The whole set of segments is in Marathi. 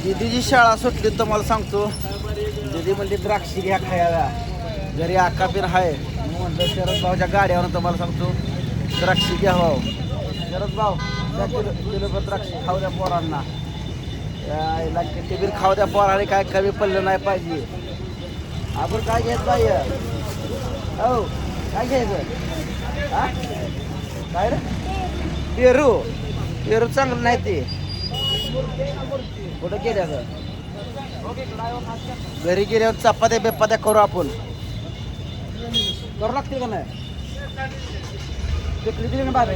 दिदीची शाळा सुटली तर मला सांगतो. दिदी म्हणली द्राक्षी घ्या खायला. घरी आका पिन आहे. म्हणलं शरद भाऊच्या गाड्यावर तुम्हाला सांगतो द्राक्षी घ्या भाऊ. शरद भाऊ त्या किलोभर द्राक्षी खाऊ द्या पोरांना. ते बिल खाऊ द्या पोराने काय कमी पडलं नाही पाहिजे. आपण काय घ्यायचं पाहिजे हो काय घ्यायचं हा काय रे पेरू पेरू चांगलं नाही ते कुठं गेल्या घरी गेल्यावर चपात्या बेपात्या करू आपण करू लागते का नाही ते दिली ना बाबा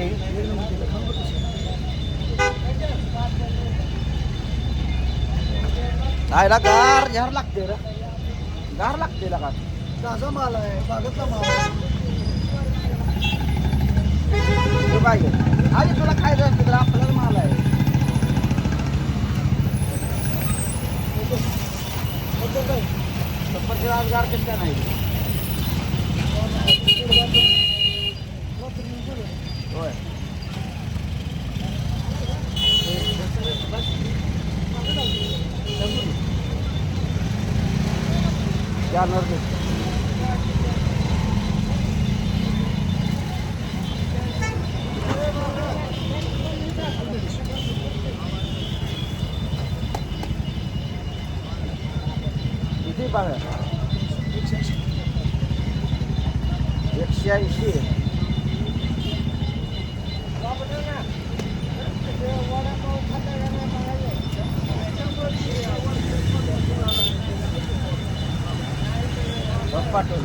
आयला गार झार लागते रे गार लागते का ताजा माल आहे बागेतला माल पाहिजे आधी तुला खायचं असतं तर आपल्याला माल आहे आज गार कसं नाही होय किती बघा 180 पाठवून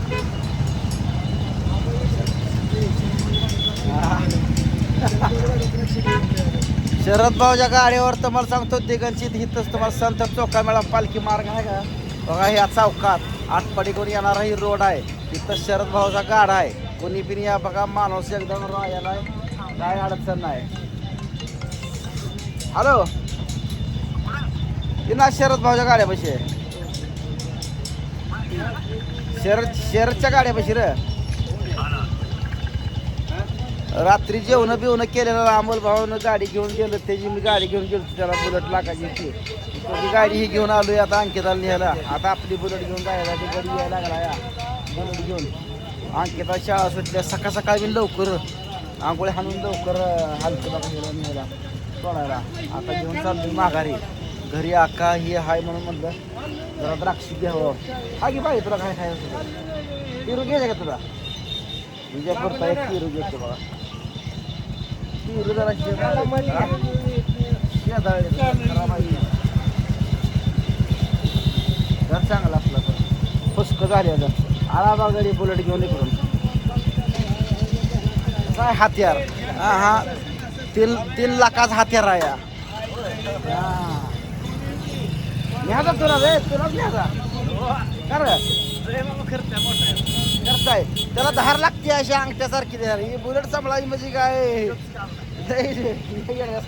शरद भाऊच्या गाडीवर तुम्हाला सांगतो दिगंचित हिथंच तुम्हाला संत चौका मेळा पालखी मार्ग आहे का बघा ह्या चौकात आटपाडी करून येणारा ही रोड आहे तिथं शरद भाऊचा गाडा आहे कोणी पिणी या बघा माणूस एकदम राहायला काय अडचण नाही. हॅलो ना शरद भाऊच्या गाड्यापाशी शरदच्या गाड्यापाशी र रात्री जेवण बिवणं केलेलं अमोल भाऊनं गाडी घेऊन गेलं त्याची मी गाडी घेऊन गेलो त्याला बुलेट लागायची ती गाडी ही घेऊन आलोय आता अंकिताला न्यायला आता आपली बुलेट घेऊन जायला ती गाडी यायला लागला या बुलेट घेऊन अंकिता शाळा सुटल्या सकाळ सकाळी मी लवकर आंघोळी हाणून लवकर हलकं बघायला न्यायला सोडायला आता घेऊन चाललोय माघारी घरी आका ही हाय म्हणून म्हणलं जरा द्राक्षी घ्यावं हा की पाहिजे तुला काय खायचं पेरू घ्यायचं का तुला विजयपूरचा एक पेरू घेतो बघा पेरू जरा घर चांगला असला तर पुष्क झाले आला बा गाडी बुलेट घेऊन इकडून काय हत्यार हा हा 3 लाखाचा हत्यार आहे न्याचा तुला रे तुलाच न्याचा करताय त्याला धार लागते अशी अंगठ्यासारखी धार ही बुलेट सांभाळायची म्हणजे काय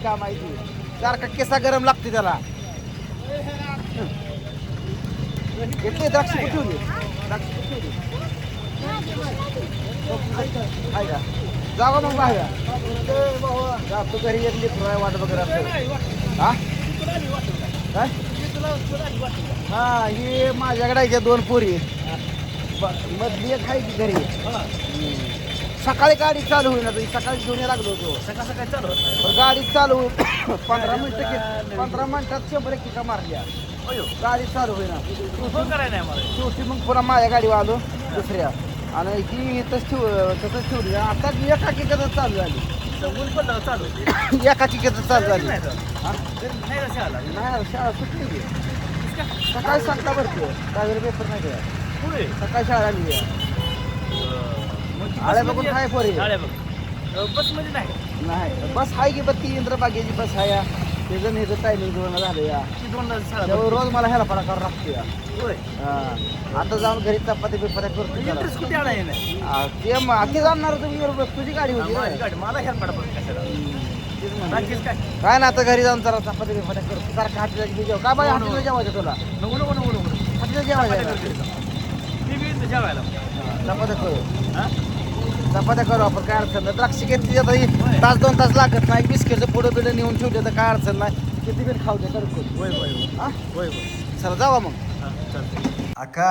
का माहिती सारखा केसा गरम लागते त्याला घेतली द्राक्ष ठेवली आहे का जावा मग बाहेर तू घरी एक लिटर वाट वगैरे हा काय हा ही माझ्याकडे आहे 2 पोरी मधली एक आहे की घरी सकाळी गाडी चालू होईल ना सकाळी घेऊन लागलो होतो सकाळी चालू पण गाडी चालू 15 मिनिटात 100 किका मारल्या गाडी चालू होईल ना शेवटी मग पुन्हा माझ्या गाडीवर आलो दुसऱ्या आणि ही इथंच तसंच ठेवली आता एका किकाच चालू झाली एका किकाच चालू झाली नाही शाळा सुटली सकाळी 7ला भरते दहावीला पेपर नाही काय सकाळी शाळा आली आळे बघून काय पोरी बस मध्ये नाही बस आहे की बत्ती इंद्रबागेची बस आहे या त्याचं हे टायमिंग दोन झालं या रोज मला ह्याला पडा करावं लागते या आता जाऊन घरी चपाती बिपात्या करतो ते जाणार तुम्ही तुझी गाडी होती मला ह्याला पडा काय ना आता घरी जाऊन जरा चपाती बिपात्या करतो सारखं हातीला जेव काय बाई हातीला जेवायचं तुला हातीला जेवायला चपात्या करू चपात्या करू आपण काय अडचण नाही द्राक्ष घेतली आता तास 2 तास लागत नाही बिस्किटचं पुढं बिडं नेऊन ठेवले तर काय अडचण नाही किती बिल खाऊ दे करतो हा होय होय चला जावा मग हा चालतंय आका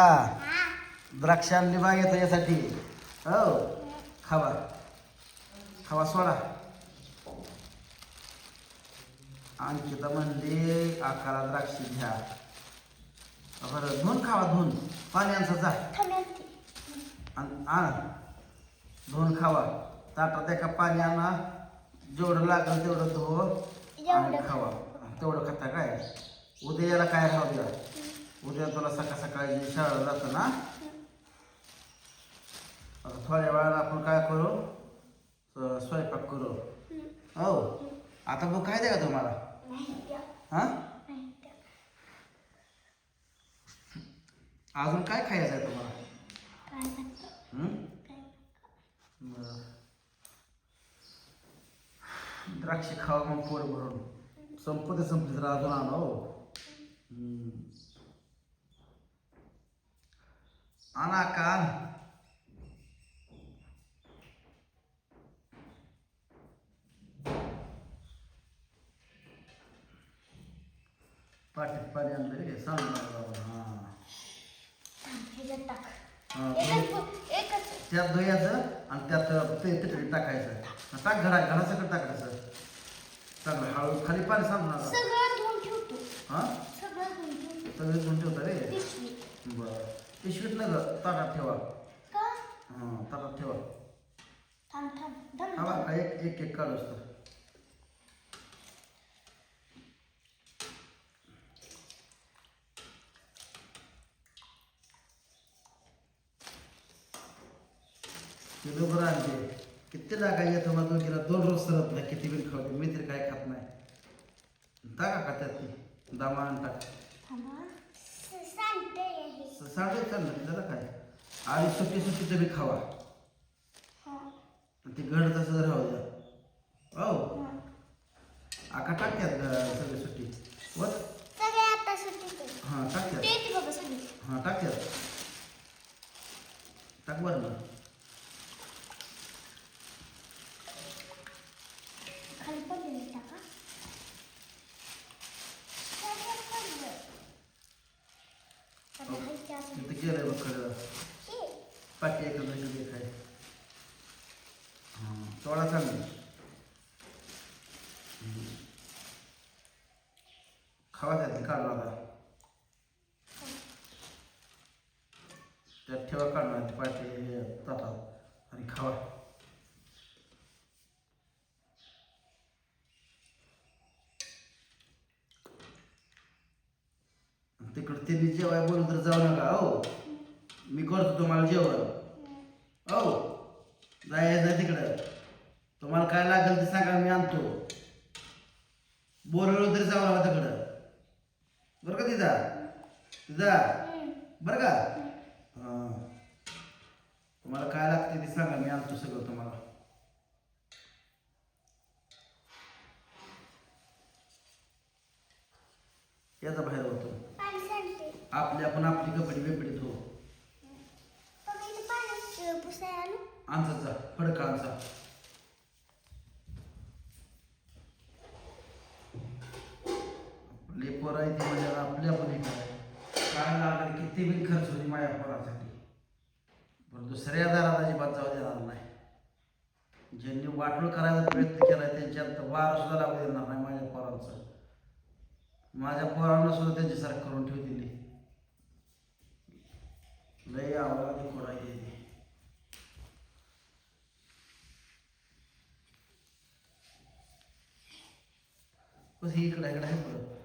द्राक्ष आणली बाग येतो यासाठी हो खावा खावा सोडा अंकिता म्हणली आकाला द्राक्ष घ्या बरं धुवून खावा धुवून पाणी आणसा जा आण धुवून खावा ताटात एका पाणी आणा जेवढं लागेल तेवढं धुव आणि खावा तेवढं खाता काय उद्या याला काय राहू द्या उद्या तुला सकाळ सकाळी शाळेला जातं ना आता थोड्या वेळाला आपण काय करू स्वयंपाक करू हो आता मग काय द्या का तुम्हाला हां अजून काय खायचं आहे तुम्हाला बरं. द्राक्ष खावा मग पोट भरून संपली तर अजून आणा हो आणा का पाटीत पाणी आणलं रे सांग त्यात धुयाचं आणि त्यात ते तिकडे टाकायचं टाक घरासकट टाकायचं चांगलं हळू खाली पाणी सांगणार हां सगळं धुवून ठेवता रे बरं पिशवीत न ग ताटात ठेवा हां ताटात ठेवा हा एक एक काढूस तर किलो बरं आणते किती लागायचे तुम्हाला दोघीला 2 रोज सरत नाही किती बिल खावते मी तरी काय खात नाही टाका का त्यात ती दामान टाक साडे चाललं त्याला काय आणि सुट्टी बी खावा ती घड तसं राहू द्या हो आका टाकत्यात सगळी सुट्टी वत हां टाकत्यात हां टाकत्यात टाक बरं ना तिथं गेलंय बघ खरं पाठी एकत्र खाय हां सोळा चांगली खावा त्यातली काढून आता त्यात ठेवा काढून पाठी ताटात आणि खावा तिकडं त्यांनी जेवाय बोलून तर जाऊ नका हो मी करतो तुम्हाला जेवण हो जायचं तिकडं तुम्हाला काय लागेल ते सांगा मी आणतो बोलवलं तरी जाऊ नका तिकडं बरं का तिचा बरं का हां तुम्हाला काय लागते ते सांगा मी आणतो सगळं तुम्हाला याचा बाहेर होतो आपण आपली कपडे बिपडे धुवू आमचा जा फडका आमचा आपले पोर आहे ते म्हणजे आपल्या पण काय लागलं किती बिल खर्च होती माझ्या पोरासाठी पण दुसऱ्या दारात अजिबात जाऊ देणार नाही ज्यांनी वाटोळ करायचा प्रयत्न केला त्यांच्यात वार सुद्धा लागू देणार नाही माझ्या पोरांचं माझ्या पोरांना सुद्धा त्यांच्यासारखं करून ठेवतील लय आवडा खोडा गेली बस इकडे आहे बरं